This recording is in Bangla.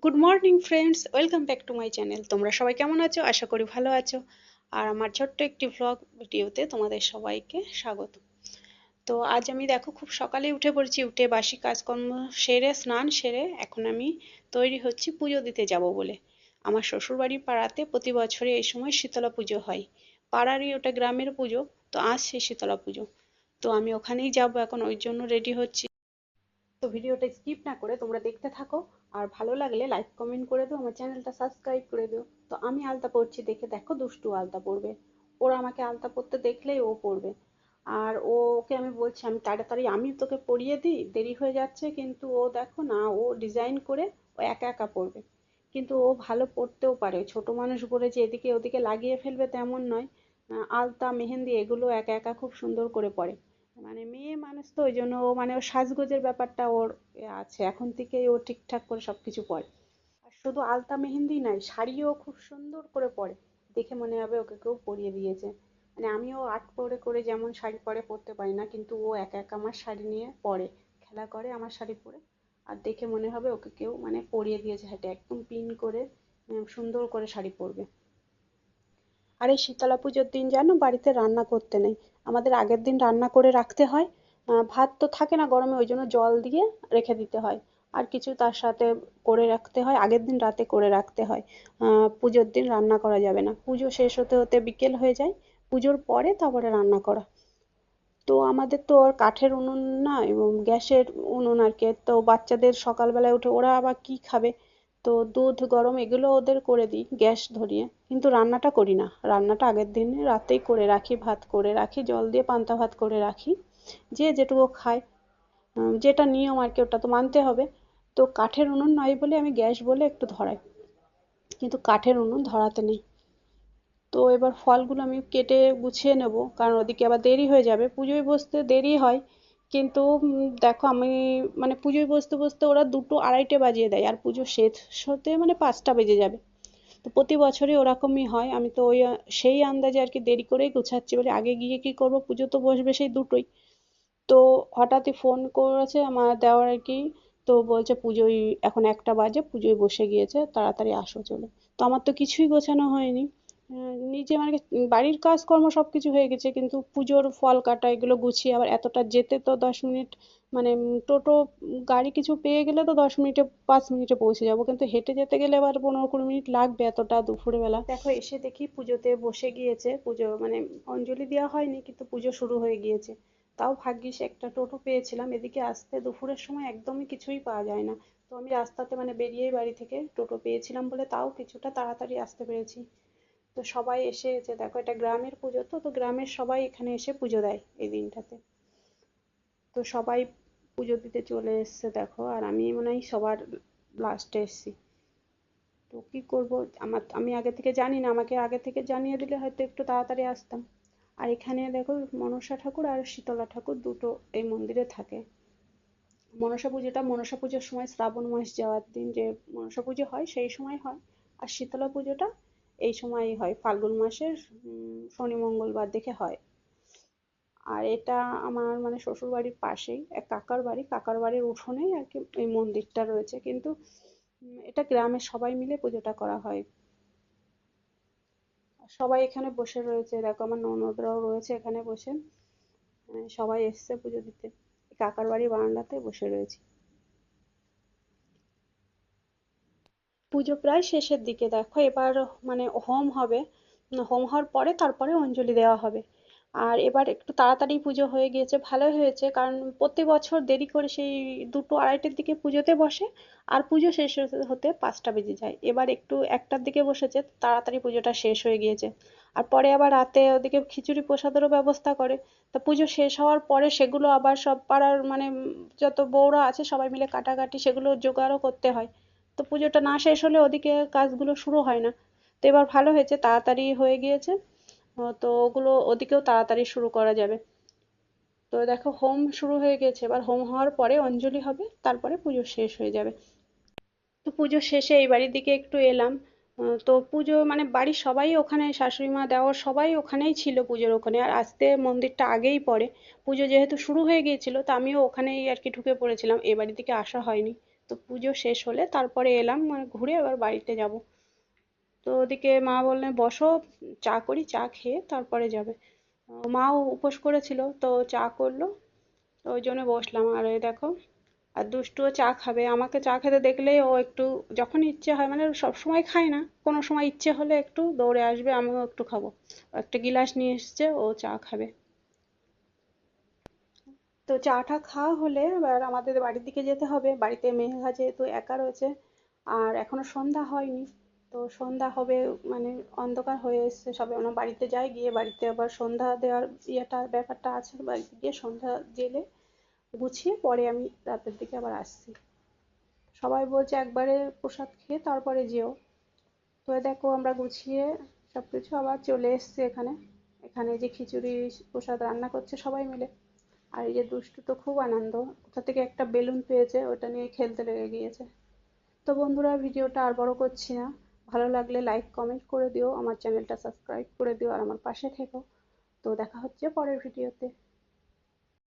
Good morning friends, welcome back to my channel. তোমরা সবাই কেমন আছো? আশা করি ভালো আছো। আর আমার ছোট্ট একটি ভ্লগ ভিডিওতে তোমাদের সবাইকে স্বাগত। তো আজ আমি দেখো খুব সকালে উঠে পড়েছি। উঠে বাসি কাজকর্ম সেরে স্নান সেরে এখন আমি তৈরি হচ্ছি পুজো দিতে যাব বলে। আমার শ্বশুরবাড়ির পাড়াতে প্রতি বছরে এই সময় শীতলা পুজো হয়। পাড়ারই ওটা গ্রামের পুজো। তো আজ সেই শীতলা পুজো। তো আমি ওখানেই যাব এখন, ওই জন্য রেডি হচ্ছি। তো ভিডিওটা স্কিপ না করে তোমরা দেখতে থাকো। আর ভালো লাগলে লাইক কমেন্ট করে দিও, আমার চ্যানেলটা সাবস্ক্রাইব করে দিও। তো আমি আলতা পরছি দেখে দেখো দুষ্টু আলতা পরবে। ওরা আমাকে আলতা পরতে দেখলেই ও পরবে। আর ওকে আমি বলছি আমি তাড়াতাড়ি আমি তোকে পরিয়ে দিই, দেরি হয়ে যাচ্ছে, কিন্তু ও দেখো না, ও ডিজাইন করে ও একা একা পরবে। কিন্তু ও ভালো পরতেও পারে, ছোট মানুষ বলে যে এদিকে ওদিকে লাগিয়ে ফেলবে তেমন নয়। আলতা মেহেন্দি এগুলো একা একা খুব সুন্দর করে পরে। মানে মেয়ে মানুষ তো ওই জন্য ও মানে ওর সাজগোজের ব্যাপারটা ওর আছে, এখন থেকেই ও ঠিকঠাক করে সবকিছু পরে। আর শুধু আলতা মেহেন্দি নয়, শাড়িও খুব সুন্দর করে পরে। দেখে মনে হবে ওকে কেউ পরিয়ে দিয়েছে। মানে আমিও আর্ট করে করে যেমন শাড়ি পরে পরতে পারি না, কিন্তু ও একা একা আমার শাড়ি নিয়ে পরে, খেলা করে আমার শাড়ি পরে। আর দেখে মনে হবে ওকে কেউ মানে পরিয়ে দিয়েছে, হাতে একদম পিন করে সুন্দর করে শাড়ি পরবে। আর এই শীতলা পুজোর দিন জানো বাড়িতে রান্না করতে নেই, আমাদের আগের দিন রান্না করে রাখতে হয়। ভাত তো থাকে না গরমে, ওই জন্য জল দিয়ে রেখে দিতে হয়। আর কিছু তার সাথে করে রাখতে হয়, আগের দিন রাতে করে রাখতে হয়। পুজোর দিন রান্না করা যাবে না, পুজো শেষ হতে হতে বিকেল হয়ে যায়। পুজোর পরে তারপরে রান্না করা। তো আমাদের তো আর কাঠের উনুন না, এবং গ্যাসের উনুন আর কি। তো বাচ্চাদের সকালবেলায় উঠে ওরা আবার কি খাবে, তো দুধ গরম এগুলো ওদের করে দিই গ্যাস ধরিয়ে, কিন্তু রান্নাটা করি না। রান্নাটা আগের দিন রাতেই করে রাখি, ভাত করে রাখি, জল দিয়ে পান্তা ভাত করে রাখি, যে যেটুকু খায়। যেটা নিয়ম আর কি, ওটা তো মানতে হবে। তো কাঠের উনুন নয় বলে আমি গ্যাস বলে একটু ধরাই, কিন্তু কাঠের উনুন ধরাতে নেই। তো এবার ফলগুলো আমি কেটে গুছিয়ে নেব, কারণ ওদিকে আবার দেরি হয়ে যাবে, পুজোয় বসতে দেরি হয়। কিন্তু দেখো আমি মানে পুজোয় বসতে বসতে ওরা দুটো আড়াইটে বাজিয়ে দেয়, আর পুজো শেষ হতে মানে 5টা বেজে যাবে। তো প্রতি বছরই ওরকমই হয়, আমি তো ওই সেই আন্দাজে আর কি দেরি করেই গোছাচ্ছি, বলে আগে গিয়ে কি করব, পুজো তো বসবে সেই দুটোই। তো হঠাৎই ফোন করেছে আমার দেওর আর কি। তো বলছে পুজোয় এখন 1টা বাজে, পুজোয় বসে গিয়েছে, তাড়াতাড়ি আসো চলে। তো আমার তো কিছুই গোছানো হয়নি। নিজে মানে বাড়ির কাজকর্ম সবকিছু হয়ে গেছে, কিন্তু পুজোর ফল কাটা এগুলো গুছিয়ে আবার এতটা যেতে তো 10 মিনিট, মানে টোটো গাড়ি কিছু পেয়ে গেলে তো 10 মিনিটে 5 মিনিটে পৌঁছে যাব, কিন্তু হেঁটে যেতে গেলে আবার 15-20 মিনিট লাগবে, এতটা দুপুরে বেলা। দেখো এসে দেখি পুজোতে বসে গিয়েছে, পুজো মানে অঞ্জলি দেওয়া হয়নি, কিন্তু পুজো শুরু হয়ে গিয়েছে। তাও ভাগ্যিস একটা টোটো পেয়েছিলাম, এদিকে আসতে দুপুরের সময় একদমই কিছুই পাওয়া যায় না। তো আমি রাস্তাতে মানে বেরিয়েই বাড়ি থেকে টোটো পেয়েছিলাম বলে তাও কিছুটা তাড়াতাড়ি আসতে পেরেছি। তো সবাই এসেছে, দেখো এটা গ্রামের পুজো, তো তো গ্রামের সবাই এখানে এসে পুজো দেয় এই দিনটাতে। তো সবাই পুজো দিতে চলে এসছে দেখো, আর আমি মনে হয় সবার লাস্টে এসছি। তো কি করব, আমি আগে থেকে জানি না, আমাকে আগে থেকে জানিয়ে দিলে হয়তো একটু তাড়াতাড়ি আসতাম। আর এখানে দেখো মনসা ঠাকুর আর শীতলা ঠাকুর দুটো এই মন্দিরে থাকে। মনসা পুজোর সময় শ্রাবণ মাস যাওয়ার দিন যে মনসা পুজো হয় সেই সময় হয়। আর শীতলা পুজোটা এই সময়ই হয়, ফাল্গুন মাসের শনি মঙ্গলবার দেখে হয়। আর এটা আমার মানে শ্বশুর বাড়ির পাশেই এক কাকার বাড়ি, কাকার বাড়ির উঠোনেই আর কি এই মন্দিরটা রয়েছে, কিন্তু এটা গ্রামের সবাই মিলে পুজোটা করা হয়। আর সবাই এখানে বসে রয়েছে, দেখো আমার ননদরাও রয়েছে এখানে বসে। সবাই এসছে পুজো দিতে, কাকার বাড়ির বারান্দাতে বসে রয়েছি। পুজো প্রায় শেষের দিকে, দেখো এবার মানে হোম হবে। হোম হওয়ার পরে তারপরে অঞ্জলি দেওয়া হবে। আর এবার একটু তাড়াতাড়ি পুজো হয়ে গিয়েছে, ভালো হয়েছে, কারণ প্রতি বছর দেরি করে সেই দুটো আড়াইটের দিকে পুজোতে বসে। আর পুজো শেষ হতে হতে 5টা বেজে যায়, এবার একটু 1টার দিকে বসেছে, তাড়াতাড়ি পুজোটা শেষ হয়ে গিয়েছে। আর পরে আবার রাতে ওদিকে খিচুড়ি প্রসাদেরও ব্যবস্থা করে। তা পুজো শেষ হওয়ার পরে সেগুলো আবার সব পাড়ার মানে যত বউরা আছে সবাই মিলে কাটাকাটি সেগুলো জোগাড়ও করতে হয়। তো পুজোটা না শেষ হলে ওদিকে কাজগুলো শুরু হয় না। তো এবার ভালো হয়েছে, তাড়াতাড়ি হয়ে গিয়েছে। তো ওগুলো ওদিকেও তাড়াতাড়ি শুরু করা যাবে। তো দেখো হোম শুরু হয়ে গেছে, এবার হোম হওয়ার পরে অঞ্জলি হবে, তারপরে পুজো শেষ হয়ে যাবে। তো পুজো শেষে এই বাড়ির দিকে একটু এলাম। তো পুজো মানে বাড়ির সবাই ওখানে, শাশুড়ি মা দেওর সবাই ওখানেই ছিল পুজোর ওখানে, আর আসতে মন্দিরটা আগেই পড়ে। পুজো যেহেতু শুরু হয়ে গিয়েছিল, তো আমিও ওখানেই আর কি ঢুকে পড়েছিলাম, এ বাড়ির দিকে আসা হয়নি। তো পুজো শেষ হলে তারপরে এলাম, মানে ঘুরে এবার বাড়িতে যাব। তো ওদিকে মা বললেন বসো, চা করি, চা খেয়ে তারপরে যাবে। মাও উপোস করেছিল, তো চা করলো, তো ওই জন্য বসলাম। আর ওই দেখো, আর দুষ্টুও চা খাবে। আমাকে চা খেতে দেখলেই ও একটু, যখন ইচ্ছে হয়, মানে সব সময় খায় না, কোনো সময় ইচ্ছে হলে একটু দৌড়ে আসবে, আমিও একটু খাবো। ও একটা গিলাস নিয়ে এসছে, ও চা খাবে। তো চাটা খাওয়া হলে এবার আমাদের বাড়ির দিকে যেতে হবে। বাড়িতে মেঘা যেহেতু একা রয়েছে, আর এখনো সন্ধ্যা হয়নি, তো সন্ধ্যা হবে, মানে অন্ধকার হয়ে এসছে সবে। আমরা বাড়িতে যাই, গিয়ে বাড়িতে আবার সন্ধ্যা দেওয়ার ইয়েটা ব্যাপারটা আছে, বাড়িতে গিয়ে সন্ধ্যা জেলে গুছিয়ে পরে আমি রাতের দিকে আবার আসছি। সবাই বলছে একবারে প্রসাদ খেয়ে তারপরে যেও। তো এই দেখো আমরা গুছিয়ে সবকিছু আবার চলে এসেছি এখানে। এখানে যে খিচুড়ি প্রসাদ রান্না করছে সবাই মিলে। আর এই যে দুষ্টু তো খুব আনন্দ, কোথা থেকে একটা বেলুন পেয়েছে, ওটা নিয়ে খেলতে লেগে গিয়েছে। তো বন্ধুরা, ভিডিওটা আর বড় করছি না। ভালো লাগলে লাইক কমেন্ট করে দিও, আমার চ্যানেলটা সাবস্ক্রাইব করে দিও, আর আমার পাশে থেকো। তো দেখা হচ্ছে পরের ভিডিওতে।